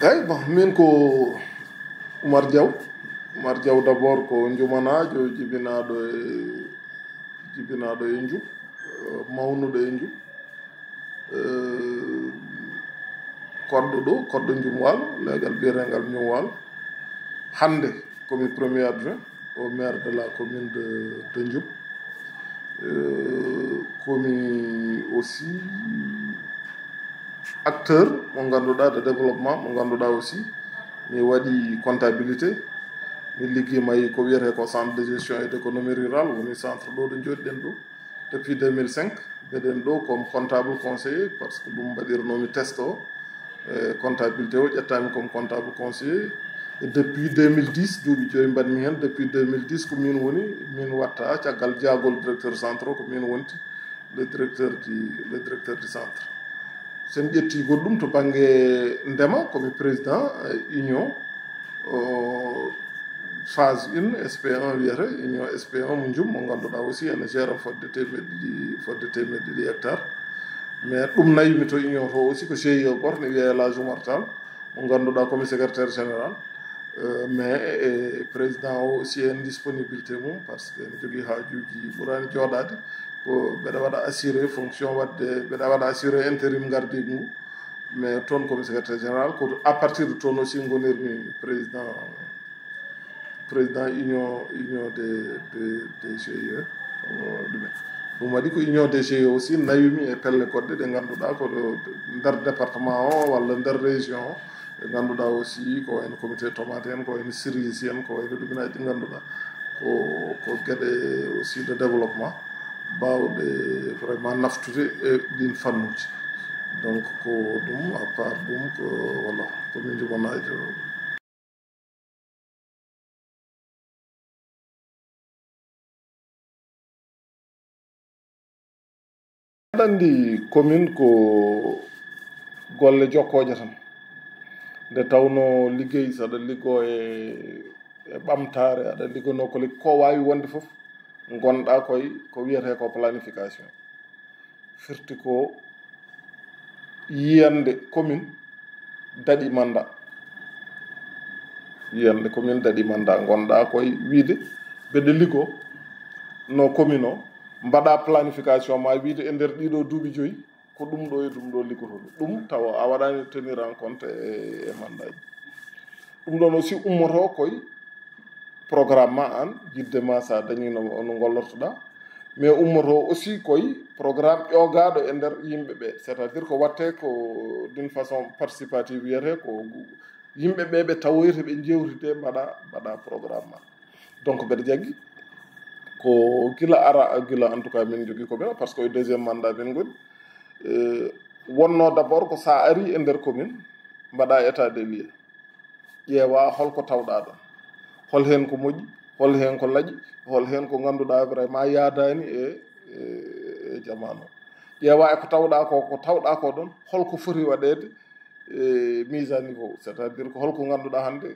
eyi bon min ko Oumar Diaw d'abord ko jumanajo jibinaɗo e Ndioum mawnuɗo e Ndioum koɗɗo Ndioum Walo legal biyetegal Ndioum Walo hande komi premier adjoint au maire de la commune de Ndioum komi aussi acteur mo ganduɗa de développement mo ganduɗa aussi mi waɗi comptabilité mi ligguimayi ko wiyete ko centre de gestion et d' économie rurale woni centre ɗo ɗo joɗiɗen ɗo depuis 2005 mbeɗen ɗo comme comptable conseiller par ce que ɗum mbaɗirnomi test o comptabilité o ƴettami comme comptable conseiller et depuis 2010 duuɓi joyi mbaɗmi hen depuis 2010 ko min woni min watta caggal jagol directeur centre o ko min wonti le directeur du centre sen ƴetti goɗɗum to banggue ndema komi président union phase 1 SP1 wiyete union SP1 mo Ndioum mo ganduɗa aussi ene gére fodde temedde hectares mais ɗum nayimi to union to aussi ko GIE goto ne wiye Elhadji Oumar Tall mo ganduɗa komi secrétaire général mais président o aussi en disponibilité mum par ce que ene jogui haajuji ɓuurani jooɗade ko mbeɗa waɗa assuré fonction wadde mbeɗa waɗa assuré intérim gardigue ngu mais toon komi secrétaire général ko à partir de toon aussi gonirmi président union des GIE ɗum waɗi ko union des GIE aussi nawimi e pelle goɗɗe ɗe ganduɗa ko nder département o walla nder région o ɓe ganduɗa aussi ko wayno comité tomate en ko wayno cerise en ko wayno ɗuminaji ɗi ganduɗa ko gueɗe aussi de développement bawɗe vraiment naftude e ɗin fannuji donc ko ɗum à part ɗum ko voilà komin jumanajo aɗa andi commune ko golle jokkoje tan nde tawno liggey saɗa liggo e ɓamtare aɗa liggono ko wawi wonde foof gonɗa koye ko wiyete ko planification firti ko yiyande commune daɗi mandat gonɗa koye wiide mbeɗa liggo no commune o mbaɗa planification ma wiide e nder ɗiɗo duuɓi joyyi ko ɗum ɗo e ɗum ɗo liggotoɗo ɗum tawa a waɗani tenir en compte e mandat ji ɗum ɗon aussi ummoto koye programme ma an yidde ma sa dañi no gollortoɗa mais ummoto aussi koye programme ƴogaɗo e nder yimɓeɓe c' est à dire ko watte ko d' une façon participative wiyete ko yimɓeɓe ɓe tawoyta ɓe jewtide mbaɗa programme ma donc mbeɗa jaggui ko gila en tout cas min jogui ko ɓe par ce que o deuxiéme mandat min goni wonno d' abord ko sa ari e nder commune mbaɗa état des lieux ƴeewa holko tawɗa ɗon hol hen ko moƴƴi hol hen ko laaƴi hol hen ko ganduɗa vraiment yaadani e jamanu ƴeewa eko tawɗa ko ɗon holko foti waɗede mise à niveau c' est à dire ko holko ganduɗa hande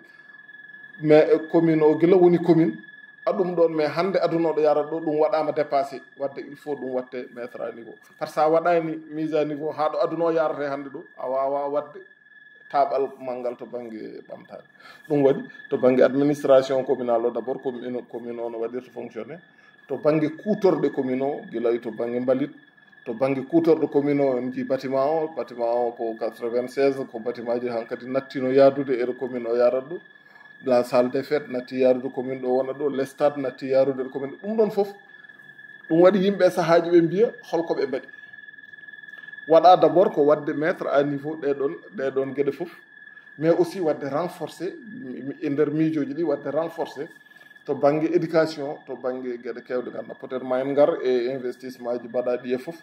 mais commune o guila woni commune aɗum ɗon mais hande adunoɗo yarat ɗo ɗum waɗama dépassé wadde il faut ɗum watte mettre à niveau par ce que sa waɗani mise à niveau ha ɗo aduno yarate hande ɗo a wawa wadde taɓal manggal to banggue ɓamtade ɗum waɗi to banggue administration communal o d' abord commune o no waɗirta fonctionné to banggue kutorɗe commune o guilay to banggue mbalit to banggue kutorɗo commune o en jii bâtiment o ko 96 ko bâtiment ji hankkadi nattino yadude ere commune o yarat ɗo la salle des fêtes natti yarude commune ɗo wona ɗo les stade natti yarude ɗo commune ɗum ɗon foof ɗum waɗi yimɓe sahaji ɓe mbiya holkoɓe mbaɗi waɗa d' abord ko wadde mettre à niveau ɗeɗon gueɗe foof mais aussi wadde renforcé e nder miijoji ɗi wadde renforcé to banggue éducation to banggue gueɗe kewɗe ganduɗa peut être ma en gar e investissement ji mbaɗaɗi e foof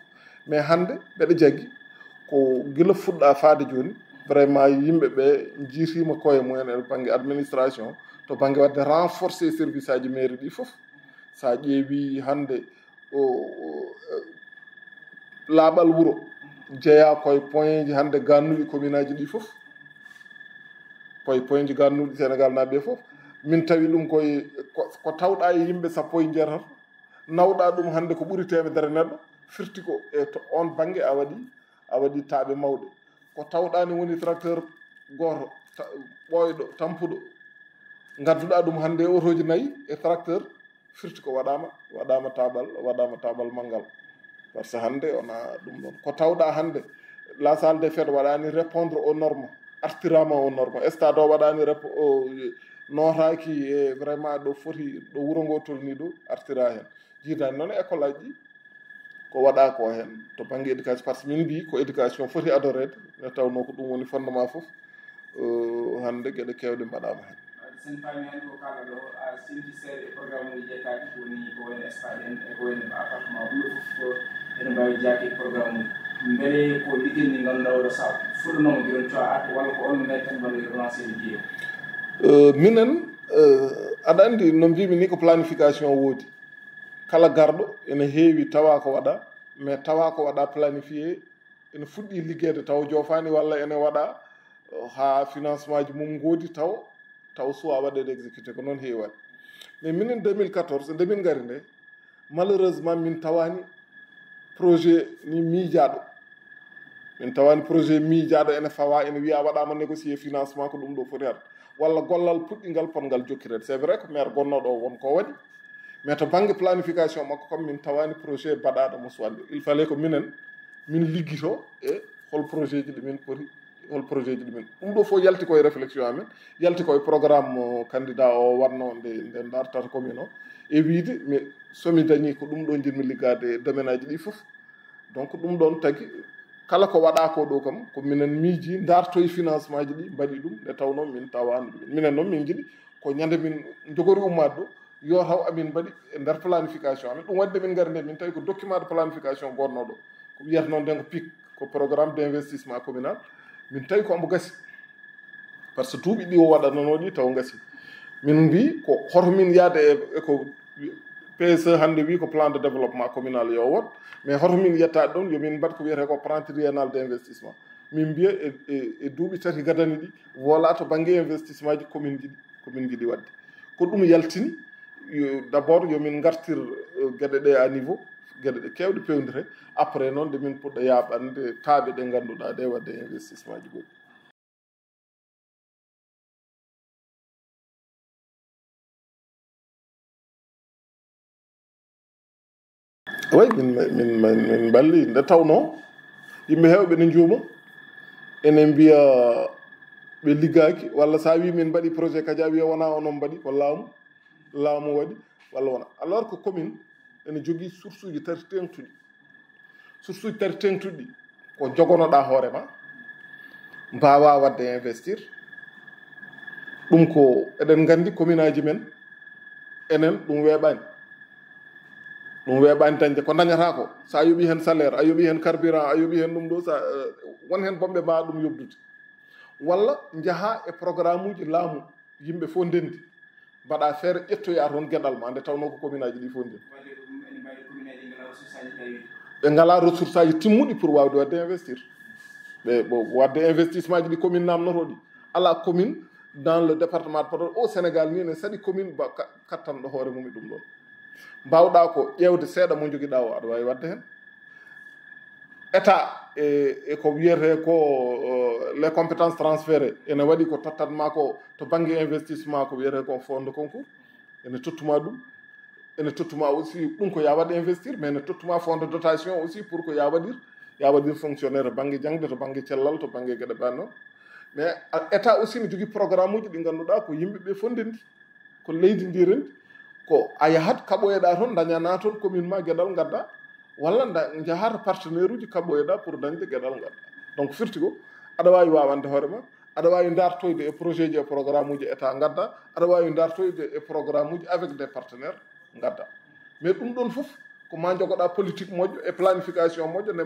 mais hande ɓeɗa jaggui ko guila fuɗɗa faade joni vraiment yimɓeɓe jiitima koye mumen e banggue administration to banggue wadde renforcé service aji mairie ɗi foof sa ƴeewi hande laaɓal wuuro jeeya koye point ji hande gannuɗi commune aji ɗi foof koye point ji gannuɗi sénégal naaɓe foof min tawi ɗum koye ko tawɗa e yimɓe sappo e jeetati nawɗa ɗum hande ko ɓuuri temedere neɗɗo firti ko e to on banggue a waɗi taaɓe mawɗe ko tawɗani woni tracteur goto ɓooyɗo tampuɗo ngadduɗa ɗum hannde otoji 4 e tracteur firti ko waɗama taɓal manngal par ce que hannde wona ɗum ɗon ko tawɗa hannde la salle des fêtes waɗani répondre aux normes artirama aux normes stade o waɗani notaki e vraiment ɗo foti ɗo wuuro ngo tolni ɗo artira hen jiitani noon école aji ɗi ko waɗa ko hen to banggue éducation par ce que min mbi ko éducation foti adorede nde tawno ko ɗum woni fondement foof hannde gueɗe kewɗe mbaɗama hen sen paami hen ko kala ɗo a simti seeɗa e programme uji ƴettaɗi woni ko woni espace en e ko woni appartement ɓuuro foof ko ene mbawi jaaki e programme uji beele ko ligguel ndi ganduɗa oɗo saw fuɗɗanoma giron coa at walla ko on ngayi tan mbaɗa relancé ligguey minen aɗa andi no mbimi ni ko planification woodi kala garɗo ene heewi tawa ko waɗa mais tawa ko waɗa planifié ene fuɗɗi liggede taw jofani walla ene waɗa ha financement ji mum goodi taw suwa waɗede exécuté ko noon heewi waɗi mais minen 2014 nde min gari nde malheureusement min tawani projet ni miijaɗo ene fawa ene wiya waɗama négocié financement ko ɗum ɗo foti arde walla gollal puɗɗingal potngal jokkirede c'est vrai que maire gonnoɗo o won ko waɗi mais to banggue planification makko comme min tawani projet baɗaɗo mo suwadde il fallait ko min liggito e hol projet ji ɗimin poti hol projet ji ɗimin ɗum ɗo fof yalti koye réflexion amen yalti koye programme candidat o wanno nde dartata commune o e wiide mais somi dañi ko ɗum ɗo jinmi liggade domaine aji ɗi foof donc ɗum ɗon tagui kala ko waɗa ko ɗo kam ko minen miiji dartoye financement ji ɗi mbaɗi ɗum nde tawno min tawani ɗumen minen noon min jiiɗi ko ñande min jogori ummade ɗo yo taw amin mbaɗi e nder planification amen ɗum waɗi min gari nde min tawi ko document de planification gonnoɗo ko wiyata noon nden ko PIC ko programme d' investissement communal min tawi ko omo gasi par ce que duuɓi ɗi o waɗananoɗi taw gasi min mbi ko hoto min yaade e ko PSE hannde wi ko plan de développement communal yo won mais hoto min yettade ɗon yomin mbaɗ ko wiyete ko plan triennal d' investissement min mbiya e duuɓi 3 gadani ɗi wola to banggue investissement ji commune ji ɗi wadde ko ɗum yaltini d' abord yomin gartir gueɗe ɗe à niveau gueɗe ɗe kewɗe pewdire après noon nde min puɗɗo yaɓande taaɓe ɗe ngannduɗa ɗe wadde investissement ji goɗɗi way min balli nde tawno yimɓe hewɓe ne juuma ene mbiya ɓe liggaki walla sa wi min mbaɗi projet kadia wiya wona onon mbaɗi ko laamu waɗi walla wona alors que commune ene jogui source uji tati tengtuɗi ko jogonoɗa hoorema mbawa wadde investir ɗum ko eɗen gandi commune aji men enen ɗum weeɓani dañde ko dañata ko sa yoɓi hen salaire a yoɓi hen carburant a yoɓi hen ɗum ɗo sa won hen bomɓe mbawa ɗum yobdude walla jaaha e programme uji laamu yimɓe fof ndendi mbaɗa feere ƴettoya toon gueɗal ma nde tawno ko commune aji ɗi fof ndendi ɓe ngala ressource aji timmuɗi pour wawde wadde investir ɓe wadde investissement ji ɗi commune namnotoɗi ala commune dans le département de Podor au Sénégal ni ne saɗi commune ba kattanɗo hoore mum e ɗum ɗon mbawɗa ko ƴewde seeɗa mo joguiɗa o aɗa wawi wadde hen état e ko wiyete ko les compétences transférées ene waɗi ko tottatma ko to banggue investissement ko wiyete ko fond de concours ene tottuma ɗum ene tottuma aussi ɗum ko ya waɗ investir mais ene tottuma fond de dotation aussi pour ko ya waɗir fonctionnaire banggue jangde to banggue cellal to banggue gueɗe bannoon mais état aussi ne jogui programme uji ɗi ganduɗa ko yimɓeɓe fof ndendi ko leydi ndi rendi ko a yahat kaɓoyeɗa toon dañana toon commune ma gueɗal gadda walla jahata partenaire uji kaɓoyeɗa pour dañde gueɗal gadda donc firti ko aɗa wawi wawande hoorema aɗa wawi dartoyde e projet ji e programme uji état gadda aɗa wawi dartoyde e programme uji avec des partenaires gadda mais ɗum ɗon foof ko ma jogoɗa politique moƴƴo e planification moƴƴo nde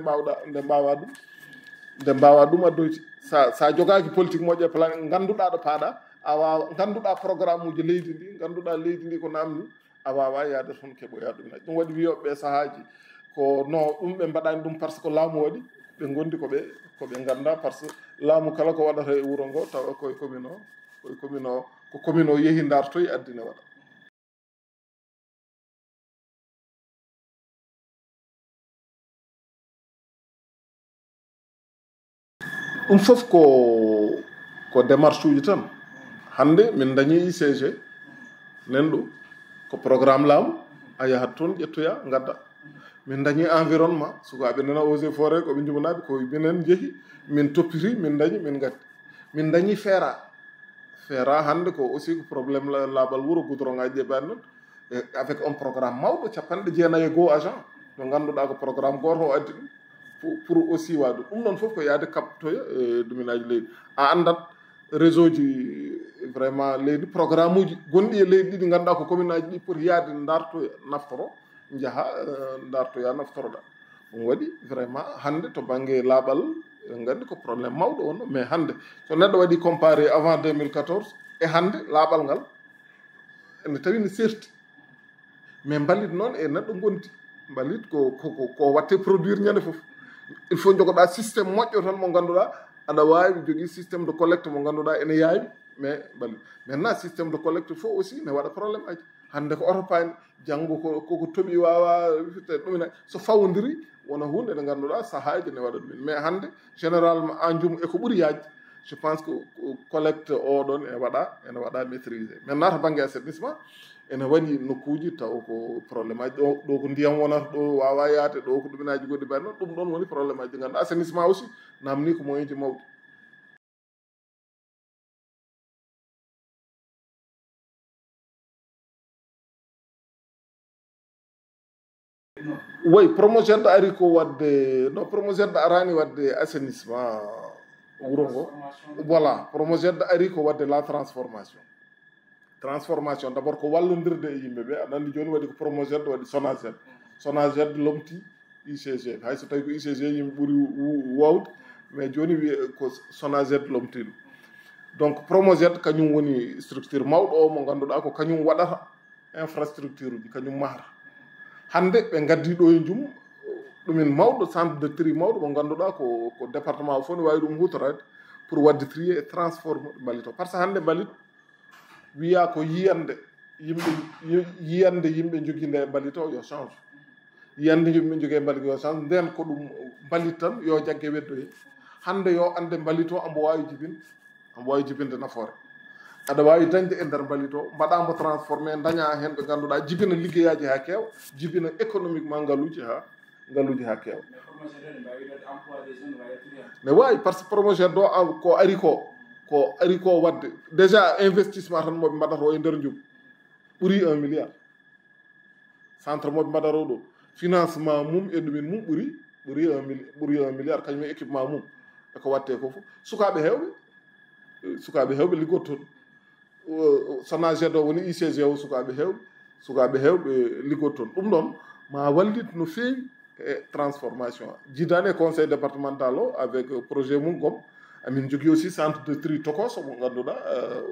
mbawa ɗum addoyti sa jogaki politique moƴƴo e plan ganduɗa ɗo paaɗa a wawa ganduɗa programme uji leydi ndi ganduɗa leydi ndi ko namni a wawa yaade toon keɓoya ɗum ɗum waɗi wiyoɓeɓe sahaji ko non ɗum ɓe mbaɗani ɗum par ce que laamu waɗi ɓe gondi koɓe ganda par ce que laamu kala ko waɗata e wuuro ngo tawa koye commune o ko commune o yeehi dartoyi addine waɗa ɗum fof ko ko démarche uji tan hande min dañi ICG nenɗo ko programme laamu a yahat toon ƴettoya gadda min dañi environnement sukaɓe nana eaux et forêt koɓe jumanaɓe ko minen jeehi min toppiti min dañi min gatti min dañi feera hande ko aussi ko probléme laaɓal wuuro goudron ngaji ɗe ɓani noon avec un programme mawɗo capanɗe jeenayyi e goho agent mo ngannduɗaa ko programme gooto o addi ɗum pour aussi waade ɗum ɗum ɗon fof ko yaade kaptoya e ɗuminaji leydi a anndat réseau ji vraiment leydi programme uji gonɗi e leydi ɗiɗi ngannduɗaa ko commune aji ɗi poti yaade dartoya naftoro njaha dartoya naftoroɗa ɗum waɗi vraiment hannde to baŋnge laaɓal nganndi ko probléme mawɗo on mais hannde so neɗɗo waɗi comparé avant 2014 e hannde laaɓal ngal ene tawi ne serti mais mbalit noon e neɗɗo gondi mbalit ko watte produire ñande fof il faut jogoɗa systéme moƴƴo tan mo ngannduɗaa aɗa waawi jogii systéme de collecte mo ngannduɗaa ene yaawi mais mbalit maintenant systéme de collecte fof aussi ne waɗa probléme aji hannde ko oto paani janngo koko toɓi wawa fitte ɗumina so fawodiri wona hunde nde ngannduɗaa sahaaji ne waɗa ɗumen mais hannde généralement en jum eko ɓuri yaajde je pense que collecte oɗon ene waɗa maîtrisé maintenant to baŋnge assainissement ene waɗi nokkuuji taw ko probléme aji ɗo ko ndiyam wonata ɗo wawa yaade ɗo ko ɗuminaji goɗɗi mbaɗi noon ɗum ɗon woni probléme aji ɗi ngannduɗaa assainissement aussi namni ko moyen ji mawɗi oui promogéde ari ko wadde no promogéde arani wadde assainissement wuro ngo voilà promogéde ari ko wadde la transformation d' abord ko wallodirde e yimɓe ɓe aɗa andi joni waɗi ko promogéde waɗi sonaged lomti ICG hay so tawi ko ICG yimɓe ɓuuri wawde mais joni wiye ko sonaged lomti ɗum donc promogéde kañum woni structure mawɗo o mo ngannduɗaa ko kañum waɗata infrastructure uji kañum mahata hannde ɓe gaddi ɗo e jum ɗumin mawɗo centre de tri mawɗo mo ngannduɗaa ko département o fof ne wawi ɗum hutorade pour wadde trier e transforme mbalit o par ce que hannde mbalit wiya ko yiyande yimɓe joginde e mbalit o yo change yiyande yimɓe jogui e mbalit yo change nden ko ɗum mbalit tan yo jagge weddoye hannde yo ande mbalit o ambo wawi jibinde nafoore aɗa wawi dañde e nder mbalit o mbaɗamo transformé daña hen ɓe ngannduɗa jibina liggeyaji ha keewa jibina économiquement ngaluji ha keewa ne wawi par ce que promogéde ɗo ko ari ko wadde déjà investissement tan moɓe mbaɗata o e nder jum ɓuuri 1 milliard centre moɓe mbaɗata o ɗo financement mum e ɗumin mum ɓuuri 1 milliard kañum e équipement mum eko watte ko fof sukaɓe hewɓe liggottoon sonaged o woni ICG o sukaɓe hewɓe liggottoon ɗum ɗon ma wallit no feewi e transformation jidani e conseil départemental o avec projet mum gom amin jogui aussi centre de tri tokos mo ngannduɗa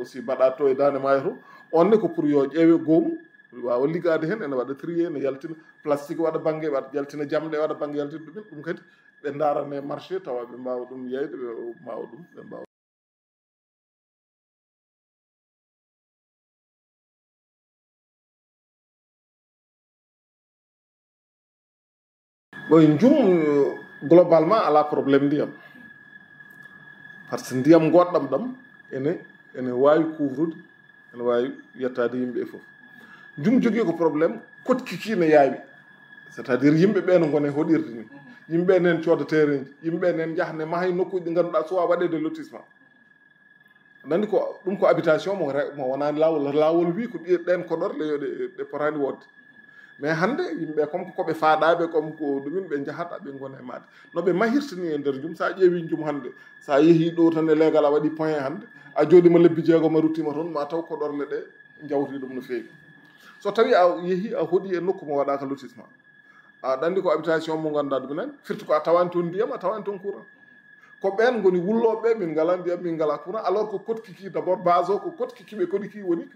aussi mbaɗa to e dande maayo to onne ko pour yo ƴeewe goomu wawa liggade hen ene waɗa trier ne yaltina plastique waɗa banggue waɗa yaltina jamɗe waɗa banggue yaltina ɗumen ɗum kadi ɓe darane marché tawa ɓe mbawa ɗum yeyde ɓe mbawa ɗum ɓe mbawa ɓoye jum globalement ala probléme ndiyam par ce que ndiyam goɗɗam ɗam ene wawi couvrude ene wawi yettade yimɓe fof jum jogui ko probléme kotkiki ne yaawi c' est à dire yimɓe ɓe no gone hoɗirde ni yimɓe nen cooda terrain ji yimɓe nen jahne maaha e nokkuji ɗi ngannduɗa sowa waɗede lotissement nandi ko ɗum ko habitation mo wonani lawol wi ko ɗen koɗorle yo ɗe potani wodde mais hannde yimɓe comme ko koɓe faaɗaɓe comme ko ɗumin ɓe jahata ɓe gona e maade noɓe mahirtani e nder jum sa ƴeewi jum hannde sa yeehi ɗo tan e leegal a waɗi point hannde a jooɗima lebbi jeegom a ruttima toon ma taw koɗorle ɗe jawti ɗum no feewi so tawi a yeehi a hoɗi e nokku mo waɗaka lotissement aɗa andi ko habitation mo ngannduɗa ɗuminen firti ko a tawani toon ndiyam a tawani toon courant ko ɓen goni wulloɓeɓe min ngala ndiyam min ngala courant alors que kotkiki d' abord base o ko kotkikiɓe koɗiki woni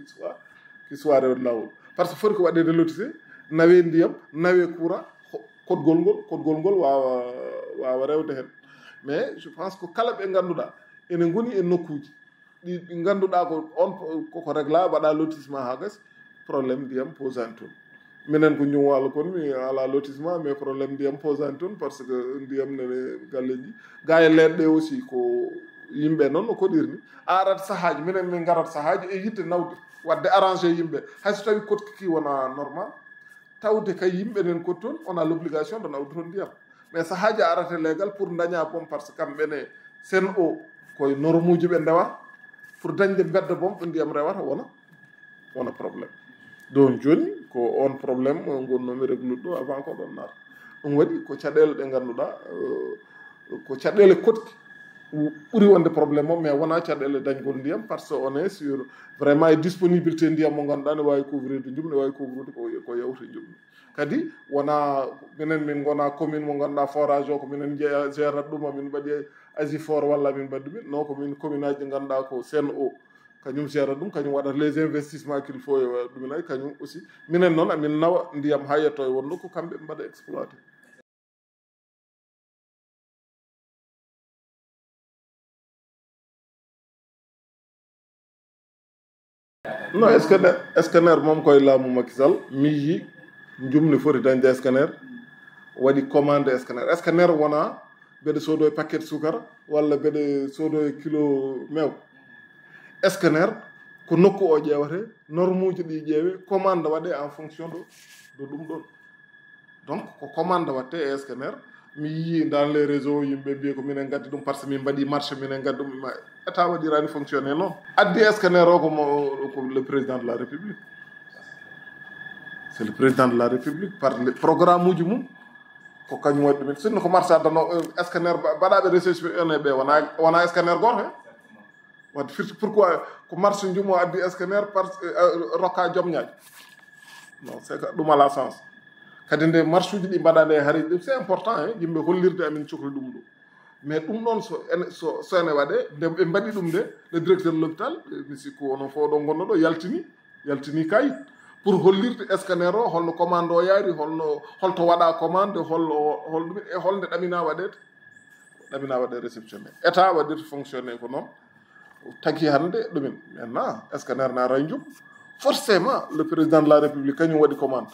qui soit rewde lawol par ce que foti ko waɗede lotissé nawe ndiyam nawe courant kodgol ngol wawa rewde hen mais je pense que kala ɓe ngannduɗa ene goni e nokkuji ɗi ngannduɗa ko on koko régla waɗa lotissement ha gas probléme ndiyam posani toon minen ko ñumwalo kon mi ala lotissement mais probléme ndiyam posani toon par ce que ndiyam nene galleji ga e leɗɗe aussi ko yimɓe noon no koɗirni a arat sahaaji minen min garat sahaaji e yitte nawde wadde arrangé yimɓe hayso tawi kotka ki wona normal tawde kay yimɓe nen koti toon on a l' obligation de nawde toon ndiyam mais sahaaji a arate légal pour daña boom par ce que kamɓene sen o koye norme uji ɓe ndewa pour dañde bedda boom ɓe ndiyam rewata wona probléme donc joni ko on probléme gonnomi reglude ɗo avant ko ɗon naata ɗum waɗi ko caɗele ɗe ngannduɗa ko caɗele kotki ɓuri wonde probléme o mais wona caɗele dañgol ndiyam par ce que on est sur vraiment e disponibilité ndiyam mo ngannduɗa ne wawi couvrirde jumɗe ne wawi couvrude ko yewte jumɗe kadi wona minen min gona commune mo ngannduɗa forage o ko minen jeeya gérat ɗum amin mbaɗi asifor walla min mbaɗi ɗumen non ko min commune aji ɗi ngannduɗa ko sen o kañum gérat ɗum kañum waɗata les investissements qu'il faut e ɗumen ay kañum aussi minen noon amin nawa ndiyam ha yetto e wonno ko kamɓe ɓe mbaɗa exploité non scanner moom koye laamu Macky Sall mi yi jumni foti dañde scanner waɗi commande scanner wona mbeɗa soodo e paquet sukara walla mbeɗa soodo e kilo mew scanner ko nokku o ƴeewate norme uji ɗi ƴeewe commande waɗe en fonction de ɗum ɗon donc ko commande watte e scanner mi yii dans les réseaux yimɓe mbiye ko minen gaddi ɗum par ce que min mbaɗi marché minen gaddi ɗum état waɗirani fonctionné noon addi scanner o ko le président de la république c'est le président de la république par le programme uji mum ko kañum waɗi ɗumen sinno ko marché addano scanner mbaɗaɓe réceptionné ɓe wona scanner goto he wadde firti pourquoi ko marché jumo addi scanner par rokka jomñaji non c'est que ɗum ala sens kadi nde marche uji ɗi mbaɗa nde haari ɗum c'est important he yimɓe hollirde amin cohli ɗum ɗo mais ɗum ɗon so ene waɗe nde ɓe mbaɗi ɗum nde le directeur de l'hôpital mi sikku onon fof ɗo gonno ɗo yaltini kayit pour hollirde scanner o holno commande o yaari holto waɗa commande holɗumen e holnde ɗamina waɗede réceptionné état waɗirta fonctionné ko noon tagui hande ɗumen maintenant scanner na ara jum forcément le président de la république kañum waɗi commande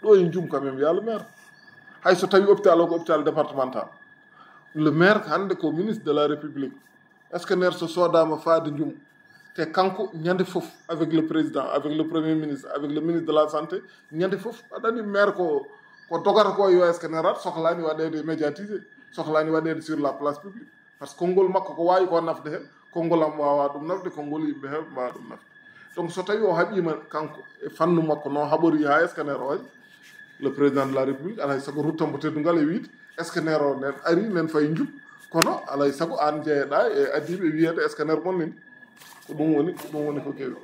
ɗo e jum quand même wiya le maire hay so tawi hôpital o ko hôpital départemental le maire hande ko ministre de la république scanner so sodama faade jum te kanko ñande fof avec le président avec le premier ministre avec le ministre de la santé ñande fof aɗani maire ko dogata ko yo scanner at sohlani waɗede médiatisé sohlani waɗede sur la place publique par ce que konngol makko ko wawi ko nafde hen konngol am wawa ɗum nafde konngol yimɓe heɓe mbawa ɗum nafde donc so tawi o haɓima kanko e fannu makko no haɓori ha scanner o waɗi le président de la république alay sago ruttambo teddungal e wiide scanner o nen ari nen fayi jum kono alay sago an jeeyeɗa e adiɓe wiyede scanner gonnin ko ɗum woni ko kewi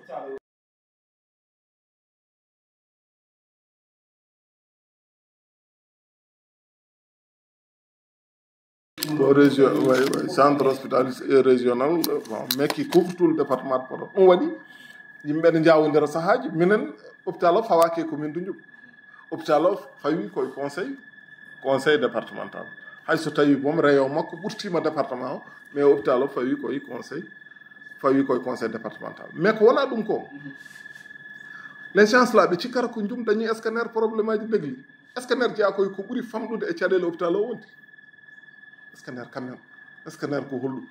ko région centre hospitalier et régional bon mais qui couvre tout le département de Podor ɗum waɗi yimɓe ne jawodira sahaji minen hôpital o fawake commune de Ndioum hôpital o fawi koye conseil départemental hay so tawi boom rayon makko ɓurtima département o mais hôpital o fawi koye conseil départemental mais ko wona ɗum ko les gens là ɓe cikkata ko Ndioum dañi scanner probléme aji degli scanner jeeya koye ko ɓuuri famɗude e caɗele hôpital o wonti scanner quand même scanner ko holɗum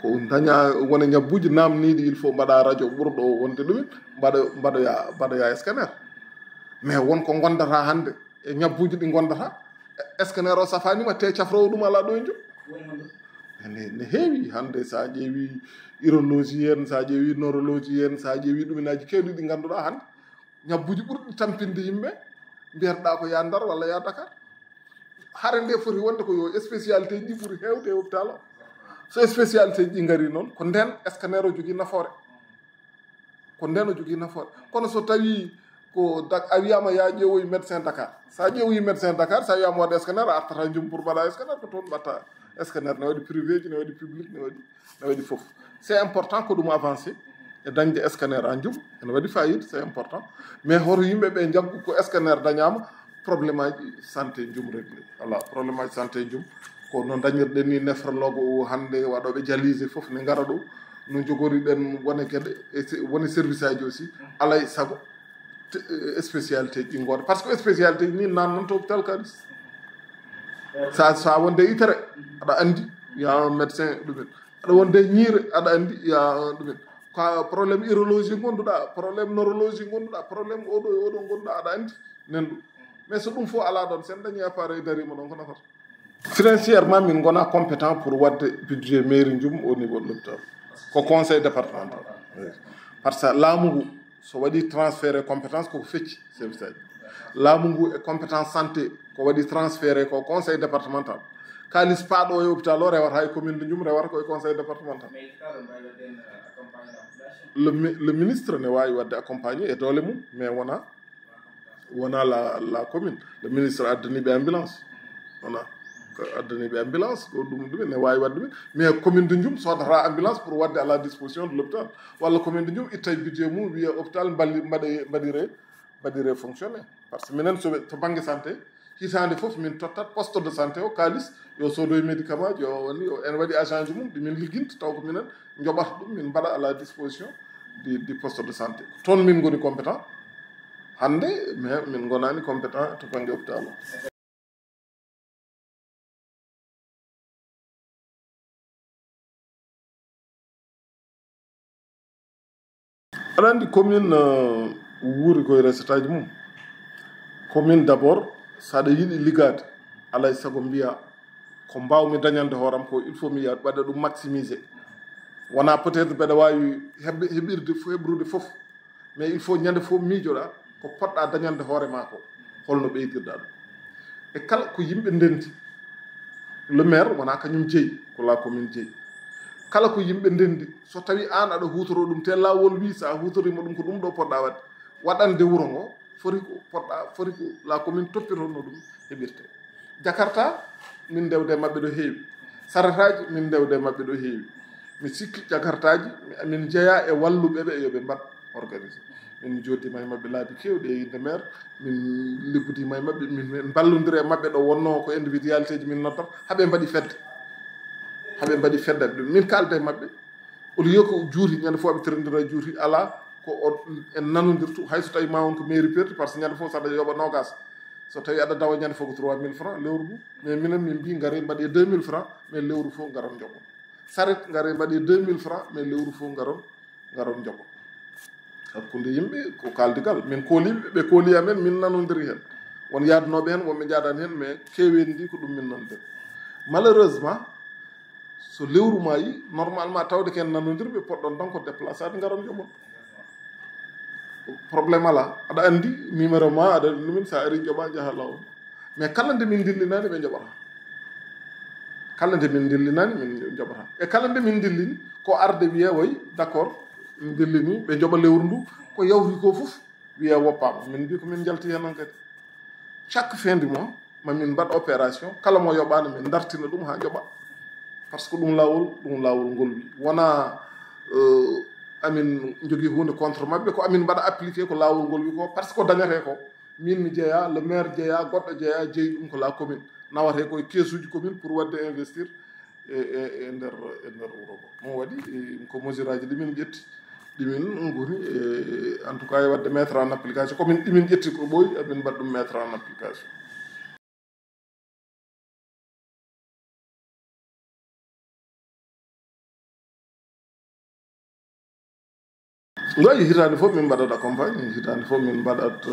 ko daña wona ñabbuji namniɗi il faut mbaɗa radio ɓurɗo wonde ɗumen mbaɗoya scanner mais wonko gondata hande e ñabbuji ɗi gondata scanner o safanima te cafrowo ɗum ala ɗo e jom ne heewi hande sa ƴeewi urologie en sa ƴeewi neurologie en sa ƴeewi ɗumenaji kewɗi ɗi ganduɗa hande ñabbuji ɓurɗi tampinde yimɓe mbiyatɗa ko ya Ndar walla ya Dakar hare nde foti wonde ko yo spécialité ji ɓuuri hewde e hôpital o so spécialité ji gari noon ko nden scanner o jogui nafoore kono so tawi ko a wiyama ya ƴeewoyi médecin Dakar sa ƴeewoyi médecin Dakar sa wiyama waɗa scanner a artata jum pour mbaɗa scanner ko toon mbatta scanner ne waɗi privé ji ne waɗi public ne waɗi foof c'est important ko ɗum avancé e dañde scanner en Ndioum ene waɗi fayida c'est important mais hoto yimɓeɓe jaggu ko scanner dañama probléme aji santé Ndioum réglé voilà probléme aji santé Ndioum ko no dañirɗen ni nefrologue hande waɗoɓe dialyse foof ne gara ɗo no jogoriɗen wone gueɗe woni service aji aussi alay saago spécialité ji goota par ce que spécialité ji ni nan noon to hôpital kalis sa wonde itere aɗa andi ya un médecin ɗumen aɗa wonde ñiire aɗa andi ya ɗumen ko probléme urologie gonduɗa probléme neurologie gonduɗa probléme oɗo e oɗo gonduɗa aɗa andi nen ɗum mais so ɗum fof ala ɗon sen dañi appareil darima ɗon ko nafata financièrement min gona compétent pour wadde budget mairie Ndioum au niveau de l'hôpital ko conseil départemental par ça laamu ngu so waɗi transféré compétence koko fecci service aji laamu ngu e compétence santé ko waɗi transféré ko conseil départemental kalis paaɗo e hôpital o rewata e commune de Ndioum rewata koye conseil départemental le ministre ne wawi wadde accompagné e doole mum mais wona la commune le ministre addaniɓe ambulance wona addaniɓe ambulance ko ɗum ne wawi wadde ɗum mais commune de Ndioum sodata ambulance pour wadde à la disposition de l'hôpital walla commune de Ndioum itta budget mum wiya hôpital mbaɗire fonctionné par ce que minen to banggue santé hitande foof min tottat poste de santé o kalis yo soodoye médicament ji o woni en waɗi agent ji mum ɗimin ligguinta taw ko minen joɓata ɗum min mbaɗa à la disposition du poste de santé toon min goni compétent hande mais min gonani compétent to banggue hôpital o aɗa andi commune wuuri koye recette aji mum commune d' abord saɗa yiiɗi liggade alay saago mbiya ko mbawmi dañande hooram ko il faut mi yiya waɗa ɗum maximisé wona peut être mbeɗa wawi heɓrude foof mais il faut ñande fof miijoɗa ko poɗɗa dañande hoore ma ko holno ɓeydirɗa ɗum e kala ko yimɓe ndendi le maire wona kañum jeeyi ko la commune jeeyi kala ko yimɓe ndendi so tawi an aɗa hutoro ɗum te lawol wi sa hutorima ɗum ko ɗum ɗo poɗɗa wadde waɗande wuuro ngo foti ko la commune toppitono ɗum heɓirte jakarta min ndewde mabɓe ɗo heewi sarataji min ndewde mabɓe ɗo heewi mi sikki jakartaji min jeeya e walluɓe ɓe yoɓe mbaɗ organisé min joddima e mabɓe laabi kewɗi e inde maire min liggudima e mabɓe min ballodiri e mabɓe ɗo wonno ko individualité ji min noddata haaɓe mbaɗi fedde ɗum min kalde e mabɓe au lieu ko juuti ñande fof ɓe terendira juuti ala ko en nanodirtu hayso tawi ma won ko mairie perti par ce que ñande fof saɗa yoɓa nogas so tawi aɗa dawa ñande fof ko 3000 francs lewru ndu mais minen min mbi gaare mbaɗe 2000 francs mais lewru fof garon joɓo saret gaare mbaɗe 2000 francs mais lewru fof garon joɓo hakkude yimɓe ko kaldigal min kooliɓe ɓe kooli amen min nanodiri hen won yadnoɓe hen wonɓe jaadani hen mais keweni ndi ko ɗum min nanodiri malheureusement so lewru ma yi normalement tawde ken nanodirɓe poɗɗon donc ko déplacé ade garon joɓon probléme ala aɗa andi numéro ma aɗa andi ɗumen sa ari joɓa jaaha lawol mais kala nde min dillinani ɓe joɓata kala nde min dillinani min joɓata e kala nde min dillini ko arde wiye woy d' accord min dillini ɓe joɓa lewru ndu ko yawti ko foof wiye woppama min mbi ko min jalti hen on kadi chaque fin du mois mamin mbaɗ opération kala mo yoɓani min dartina ɗum ha joɓa par ce que ɗum lawol ngol wi wona amin jogui hunde contre mabɓe ko amin mbaɗa appliqué ko lawol ngol wi ko par ce que ko dañate ko min mi jeeya le maire jeeya goɗɗo jeeya jeeyi ɗum ko la commune nawate koye keesuji commune pour wadde investir e nder wuuro ngo ɗum waɗi ko mesure aji ɗimin ƴetti ɗimin goni en tout cas e wadde mettre en application komin ɗimin ƴetti ko ɓooyi amin mbaɗa ɗum mettre en application wayi hitande fof min mbaɗat accompagné hitande fof min mbaɗat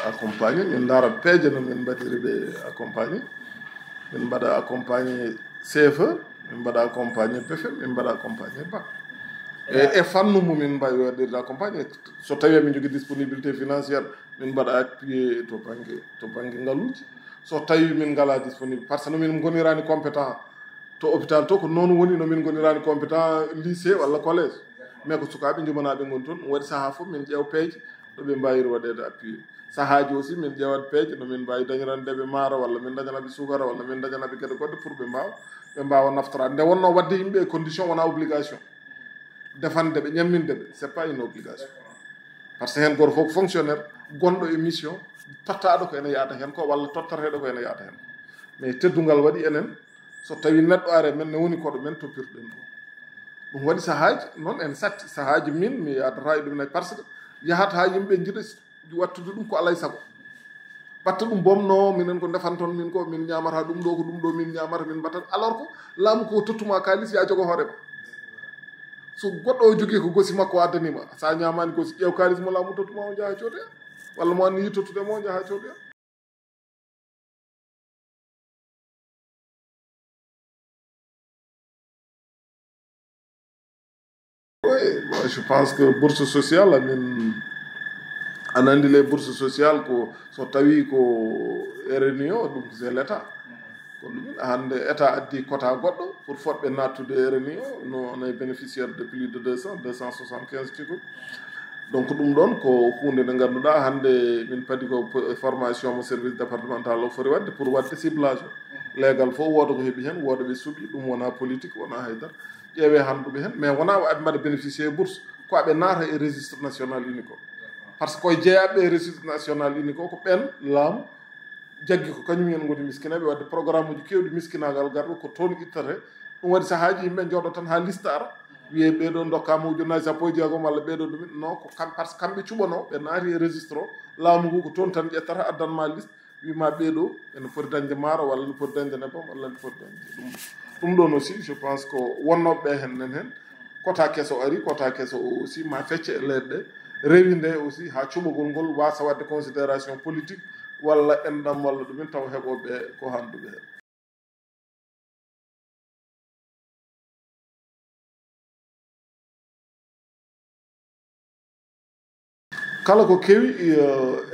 accompagné min daarat peeje no min mbaɗiri ɓe accompagné min mbaɗa accompagné CFE min mbaɗa accompagné BFM min mbaɗa accompagné BAC e fannu mumin mbawi waɗirde accompagné so tawi min jogui disponibilité financiére min mbaɗa appuyé to banggue ngaluji so tawi min ngala disponible par ce que nomin gonirani compétent to hôpital to ko noon woni nomin gonirani compétent lycée walla collége mais ko sukaɓe jumanaɓe gon toon waɗi saaha fof min ƴeew peeje ɗo ɓe mbawiri waɗede appuyé sahaji aussi min ƴewat peeje no min mbawi dañirandeɓe maaro walla min dañanaɓe sukara walla min dañanaɓe gueɗe goɗɗe pour ɓe mbawa naftorade nde wonno wadde yimɓe condition wona obligation defande ɓe ñamminde ɓe c' est pas une obligation par ce que hen goto fof fonctionnaire gonɗo e mission tottaɗo ko ene yaada hen ko walla tottateɗo ko ene yaada hen mais teddugal waɗi enen so tawi neɗɗo are men ne woni koɗo men toppirɗen ɗum ɗum waɗi sahaji noon en satti sahaji min mi yadata e ɗum nayi par ce que yahata ha yimɓe jiiɗa wattude ɗum ko alay saago batta ɗum bomno minen ko defan toon min ko min ñamata ɗum ɗo ko ɗum ɗo min ñamata min mbatta alors que laamu ko tottuma kalis ya jogo hoorema so goɗɗo o jogui ko gosi makko addanima sa ñamani gosi ƴeew kalis mo laamu tottuma o jaaha coodoya walla mo anni yi tottudema o jaaha coodoya oui je pense que bourse sociale amin ana andi les bourses sociales ko so tawi ko RNI o ɗum c'est l' état ko ɗum hande état addi quota goɗɗo pour fotɓe nattude RNI o no onayi bénéficiaire de plus de 275 tigo donc ɗum ɗon ko hunde nde ganduɗa hande min padi ko formation mo service départemental o foti wadde pour wadde ciblage o légal fof wooda ko heeɓi hen wooda ɓe suuɓi ɗum wona politique wona haydara ƴeewe handuɓe hen mais wona aɓe mbaɗa bénéficier bourse ko aɓe naata e registre national unique o par ce que koye jeeyaɓe e registre national unique o ko ɓen laamu jaggi ko kañum en goni miskineɓe wadde programme uji kewɗi miskinagal garɗo ko toon ittete ɗum waɗi sahaji yimɓe jooɗo tan ha liste ara wiye ɓeɗo dokkama ujunnaji sappo e jeegom walla ɓeɗo ɗumin non ko par ce que kamɓe cuɓano ɓe naati e registre o laamu ngu ko toon tan ƴettata addanma liste wima ɓeɗo ene foti dañde maaro walla ne foti dañde nebbam walla ne foti dañde ɗum ɗon aussi je pense que wonnoɓeɓe hen nen hen quota kesso ari quota kesso o aussi ma fecce e leyɗe ɗe rewi nde aussi ha cuɓogol ngol wasa wadde considération politique walla enɗam walla ɗumin taw heɓoɓe ko handuɓe hen kala ko kewi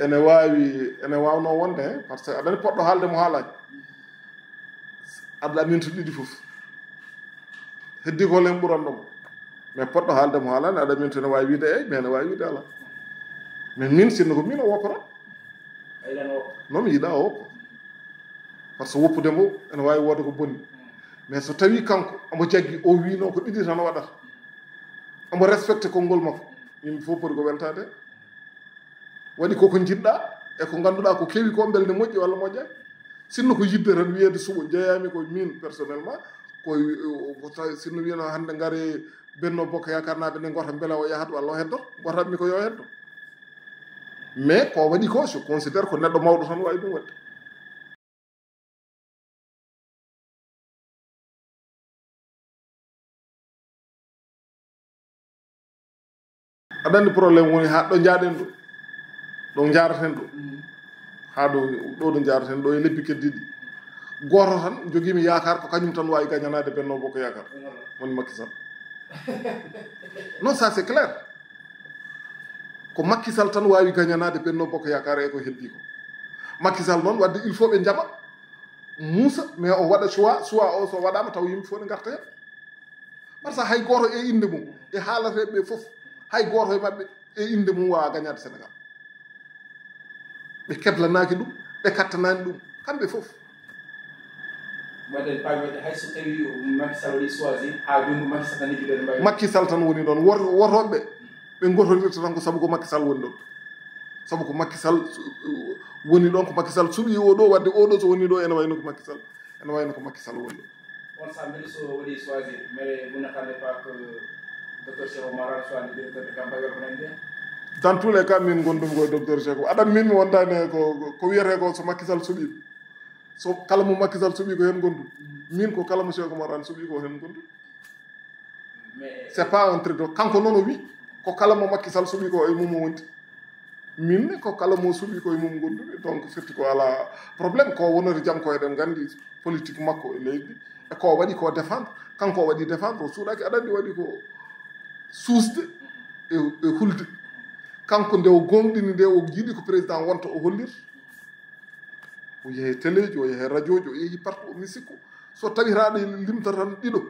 ene wawno wonde hen par ce que aɗani poɗɗo haalde mo haalaji aɗa aminto ɗiɗi foof heddi ko len ɓuranɗomo mais poɗɗo haalde mo haalani aɗa aminto ne wawi wiide eyyi mais ne wawi wiide ala mais min sinno ko min o woppata non mi yiiɗa o woppa par ce que woppude mo ene wawi wooda ko bonni mais so tawi kanko omo jaggi o wino ko ɗiɗi tan waɗata omo respecte konngol makko yimɓe fof poti ko weltade waɗi koko jiɗɗa e ko ganduɗa ko kewi ko belde moƴƴi walla moƴƴani sinno ko yidde tan wiyede suɓo jeeyami ko min personnellement ko sinno wiyano hande gaare benno bokka yakarnaɓe nde gota beela o yahat walla o heddot gotanmi ko yo heddo mais ko waɗi ko je considère ko neɗɗo mawɗo tan wawi ɗum wadde aɗa andi probléme woni ha ɗo jaaɗen ɗo jaraten ɗo ha ɗo jaraten ɗo e lebbi keddiɗi goto tan joguimi yakar ko kañum tan wawi gañanade benno bokko yakar woni Macky Sall non ça c'est clair ko Macky Sall tan wawi gañanade benno bokko yakar e ko heddi ko Macky Sall noon wadde il faut ɓe jaɓa muusa mais o waɗa choix o so waɗama taw yimɓe fof ne garta hen par ce que hay goto e inde mum e haalateɓe foof hay goto e mabɓe e inde mum wawa gañade Sénégal ɓe keblanaki ɗum ɓe kattanani ɗum kamɓe foof Macky Sall tan woni ɗon wotoɓe ɓe gotonirta tan ko saabu ko Macky Sall woni ɗon saabu ko Macky Sall woni ɗon ko Macky Sall suuɓi oɗo wadde oɗo so woni ɗo ene wayno ko Macky Sall ene wayno ko Macky Sall woni ɗon on sa mbele so waɗi choisir mais vous n'attendez pas que docteur Cheikh Oumar soit le directeur de campagne ko nande dans tous les cas min gondumi koye docteur Cheikh aɗan min mi wondani ko wiyete ko so Macky Sall suuɓi so kala mo Macky Sall suuɓi ko hen gondu min ko kala mo Cheikh Oumar suuɓi ko hen gondu c'est pas un truc kanko noon o wi ko kala mo Macky Sall suuɓi ko e mum o wonti min ko kala mo suuɓi ko e mum gondumi donc firti ko ala probléme ko wonori jam ko eɗen gandi politique makko e leydi e ko waɗi ko défendre kanko o waɗi défendre o suuɗaki aɗa andi waɗi ko suusde e hulde kanko nde o gonɗini nde o jiiɗi ko président wonta o hollir o yehe téléji o yehe radio ji o yehi partout o mi sikku so tawiraɗo limta tan ɗiɗo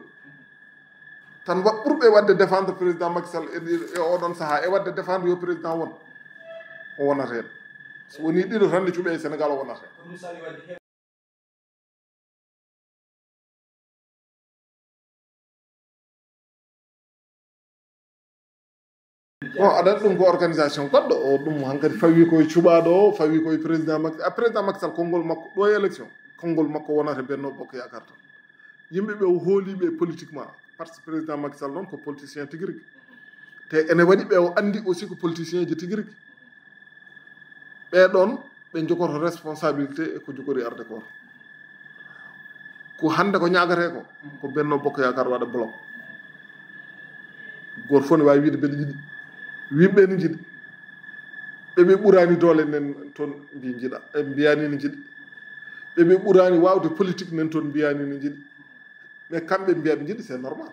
tan ɓurɓe wadde défendre président Macky Sall e oɗon saaha e wadde défendre yo président won o wonata hen so woni ɗiɗo tan nde cuuɓe e Sénégal o wonata hen bon aɗa ɗum ko organisation goɗɗo o ɗum hankkadi fawi koye cuɓaɗo o fawi koye président Macky Sall konngol makko ɗo e élection konngol makko wonata benno bokko yakar tan yimɓeɓe o hooliɓe politiquement par ce que président Macky Sall noon ko politicien tigui rigui te ene waɗi ɓe o andi aussi ko politicien ji tigui rigui ɓeɗon ɓe jogoto responsabilité e ko jogori arde ko hande ko ñagate ko Benno Bokk Yaakaar waɗa bloc goto fof ne wawi wiide mbeɗa yiɗi wiɓe ne jiɗi ɓeɓe ɓurani doole nen toon mbi jiɗa e mbiyani ne jiɗi ɓeɓe ɓurani wawde politique nen toon mbiyani ne jiɗi mais kamɓe mbiya ɓe jiɗi c'est normal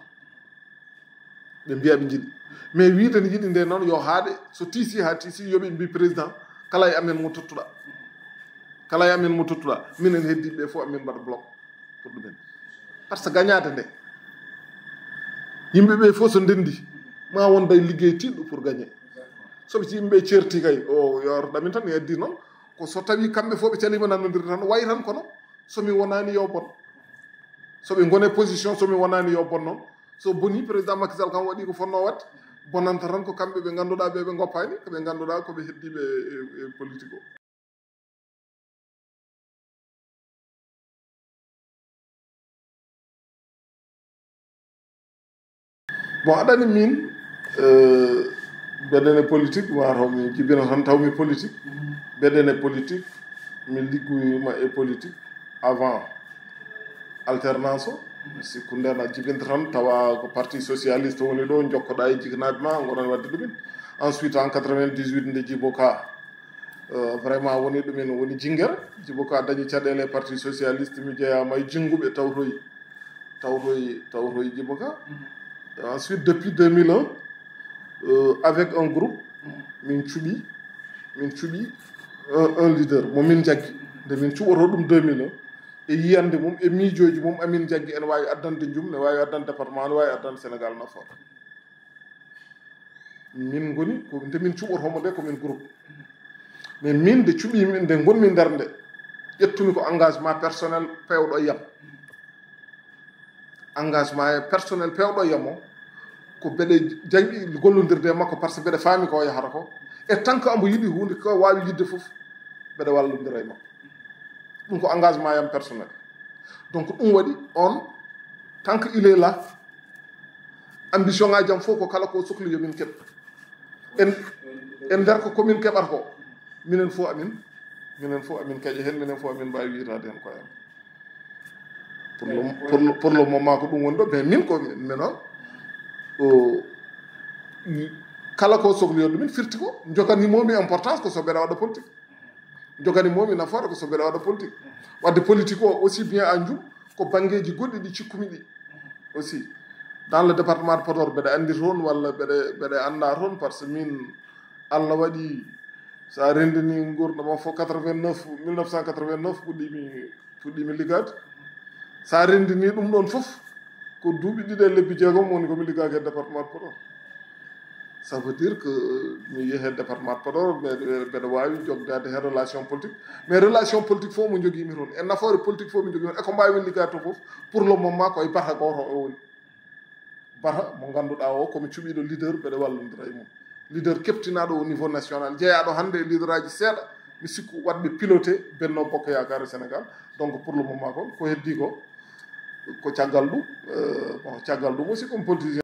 ɓe mbiya ɓe jiɗi mais wiide ne jiɗi nde noon yo haaɗe so tiisi ha tiisi yoɓe mbi président kala e amen mo tottuɗa kala e amen mo tottuɗa minen heddiɓe fof amin mbaɗa bloc pour ɗumen par ce que gagnade nde yimɓeɓe fof so ndendi ma won day liggey tiɗɗo pour gagner soɓe ci yimɓeɓe certi kay o yorɗamin tan mi heddi noon ko so tawi kamɓe fof ɓe calima nanodiri tan wayi tan kono somi wonani yo bon soɓe gone position somi wonani yo bon noon so boni président Macky Sall kam waɗi ko fonno wadde bonanta tan ko kamɓe ɓe ganduɗa ɓe goppani koɓe ganduɗa koɓe heddiɓe e politique o bon aɗani min mbeɗene politique mataw mi jibina tan tawmi politique mbeɗene politique mi ligguyima e politique avant alternance o sikku nden a jibinta tan tawa ko parti socialiste woni ɗo jokkoɗa e jiganaɓe ma gonon wadde ɗumen ensuite en 98 nde Djibo Ka vraiment woni ɗumen woni jinguere Djibo Ka dañi caɗele parti socialiste mi jeeyama e jinguɓe tawtoyi Djibo Ka ensuite depuis 2001 avec un groupe min cuuɓi un leader mo min jaggi nde min cuɓoto ɗum 2001 e yiyande mum e miijoji mum amin jaggi ene wawi addande Ndioum ne wawi addande département ne wawi addande Sénégal nafoore min goni ko nde min cuɓotomo nde komin groupe mais min nde cuuɓimi nde gonmi nder nde ƴettumi ko engagement personnel pewɗo yam engagement personnel pewɗo yam o ko mbeɗe jangɗi gollodirde e makko par ce que mbeɗe faami ko yahata ko et tant que ambo yiɗi hunde ko wawi yidde foof mbeɗe wallodira e makko ɗum ko engagement yam personnel donc ɗum waɗi on tant que il est là ambition ngaji jam fof ko kala ko sohli yomin keɓ en nder ko commune keɓata ko minen fof amin keeƴa hen minen fof amin mbawi yitade hen koyam pour le moment ko ɗum woni ɗo mais min ko min o kala ko sohli ɗumen firti ko joganimomi importance ko so mbeɗa waɗa politique joganimomi nafoore ko so mbeɗa waɗa politique wadde politique o aussi bien à Ndioum ko banggueji goɗɗi ɗi cikkumi ɗi aussi dans le département de Podor mbeɗa andi toon walla mbeɗe anda toon par ce que min Allah waɗi sa rendini gurdama fof 1989 puɗɗimi liggade sa rendini ɗum ɗon foof ko duuɓi ɗiɗi e lebbi jeegom woni komi liggaki e département de Podor ça veut dire que mi yeehe département de Podor mbeɗa wawi jogdade hen relation politique mais relation politique fof mo joguimi toon e nafoore politique fof mi jogui toon eko mbawi liggade to foof pour le moment koye bata goto o woni bata mo ganduɗa o komi cuɓiɗo leader mbeɗa wallodira e mum leader keptinaɗo au niveau national jeeyaɗo hande e leader aji seeɗa mi sikku waɗɓe piloté Benno Bokk Yaakaar Sénégal donc pour le moment ko heddi ko caggal ɗum bon caggal ɗum aussi comme politicien